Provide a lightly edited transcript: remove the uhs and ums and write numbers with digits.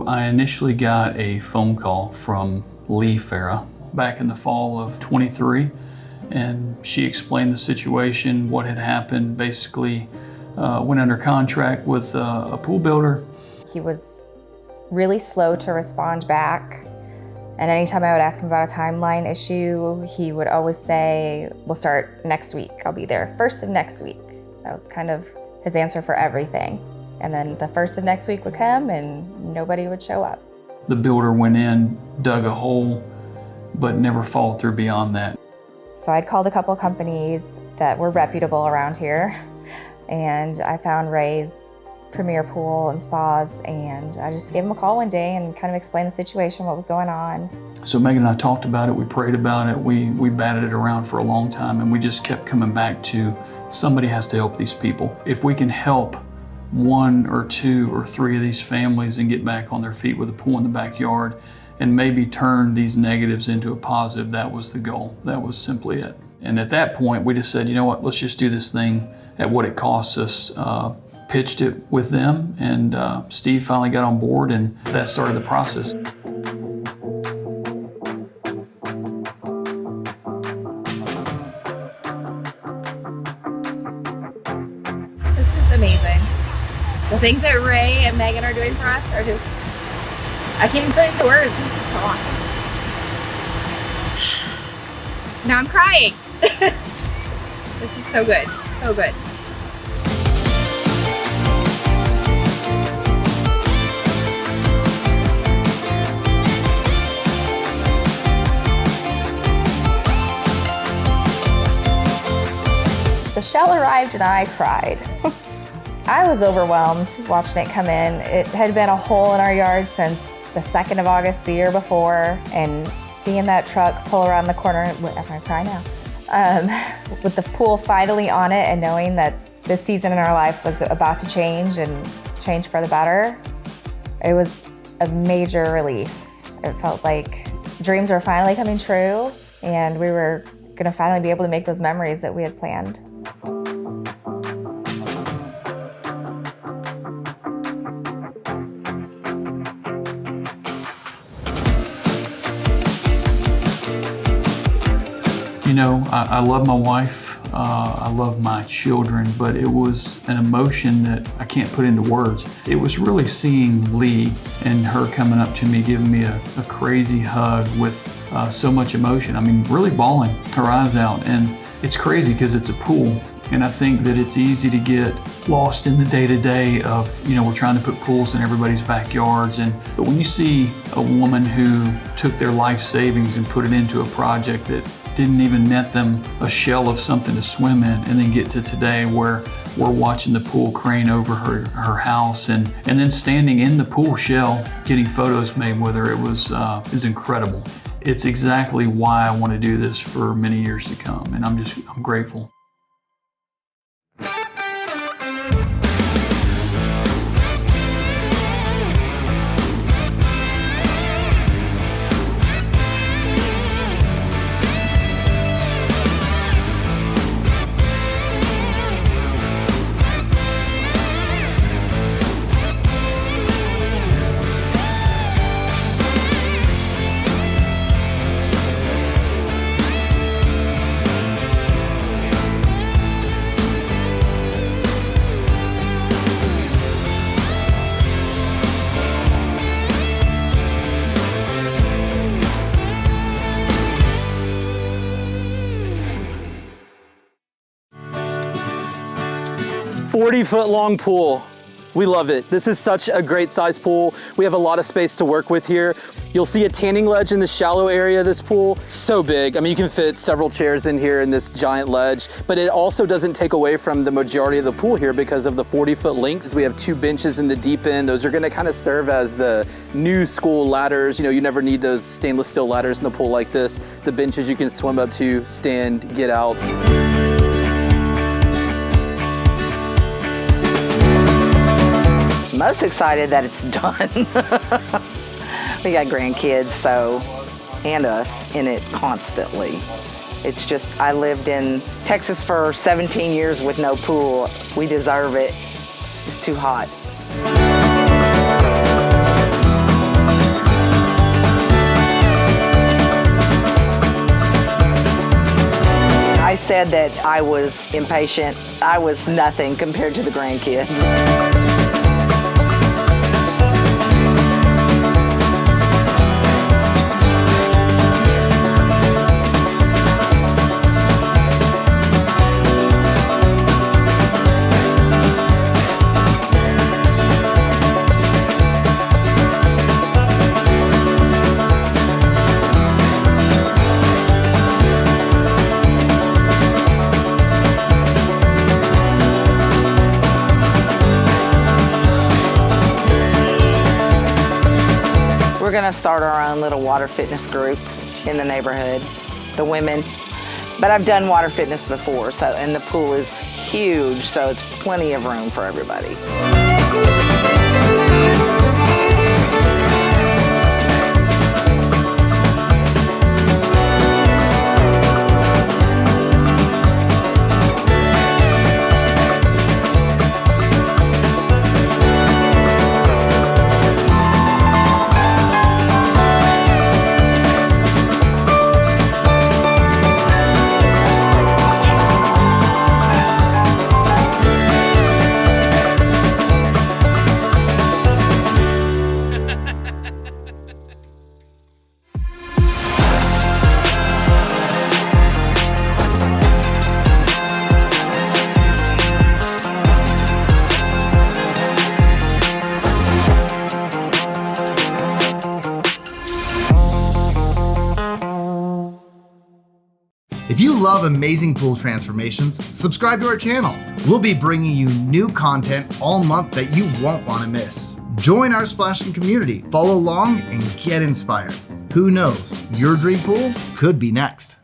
I initially got a phone call from Lee Farah back in the fall of 23, and she explained the situation, what had happened. Basically, went under contract with a pool builder. He was really slow to respond back, and anytime I would ask him about a timeline issue, he would always say, we'll start next week. I'll be there first of next week. That was kind of his answer for everything. And then the first of next week would come and nobody would show up. The builder went in, dug a hole, but never followed through beyond that. So I'd called a couple companies that were reputable around here, and I found Ray's Premier Pool and Spas, and I just gave him a call one day and kind of explained the situation, what was going on. So Megan and I talked about it, we prayed about it, we batted it around for a long time, and we just kept coming back to somebody has to help these people. If we can help 1 or 2 or 3 of these families and get back on their feet with a pool in the backyard and maybe turn these negatives into a positive, that was the goal. That was simply it. And at that point, we just said, you know what, let's just do this thing at what it costs us. Pitched it with them, and Steve finally got on board, and that started the process. This is amazing. The things that Ray and Megan are doing for us are just, I can't even put it into words. This is so awesome. Now I'm crying. This is so good, so good. The shell arrived and I cried. I was overwhelmed watching it come in. It had been a hole in our yard since the 2nd of August the year before, and seeing that truck pull around the corner, I'm gonna cry now, with the pool finally on it and knowing that this season in our life was about to change and change for the better, it was a major relief. It felt like dreams were finally coming true, and we were gonna finally be able to make those memories that we had planned. You know, I love my wife, I love my children, but it was an emotion that I can't put into words. It was really seeing Lee and her coming up to me, giving me a crazy hug with so much emotion. I mean, really bawling her eyes out. And it's crazy because it's a pool. And I think that it's easy to get lost in the day-to-day of, you know, we're trying to put pools in everybody's backyards. But when you see a woman who took their life savings and put it into a project that didn't even net them a shell of something to swim in, and then get to today where we're watching the pool crane over her house and then standing in the pool shell getting photos made with her, it was is incredible. It's exactly why I want to do this for many years to come, and I'm grateful. "40-foot long pool. We love it. This is such a great size pool. We have a lot of space to work with here. You'll see a tanning ledge in the shallow area of this pool. So big. I mean, you can fit several chairs in here in this giant ledge, but it also doesn't take away from the majority of the pool here because of the 40-foot length. We have 2 benches in the deep end. Those are gonna kind of serve as the new school ladders. You know, you never need those stainless steel ladders in the pool like this. The benches you can swim up to, stand, get out. Most excited that it's done. We got grandkids, so, and us in it constantly. It's just, I lived in Texas for 17 years with no pool. We deserve it. It's too hot. I said that I was impatient. I was nothing compared to the grandkids. We're gonna start our own little water fitness group in the neighborhood, the women. But I've done water fitness before, and the pool is huge, so it's plenty of room for everybody. If you love amazing pool transformations, subscribe to our channel. We'll be bringing you new content all month that you won't want to miss. Join our Splashin community, follow along, and get inspired. Who knows, your dream pool could be next.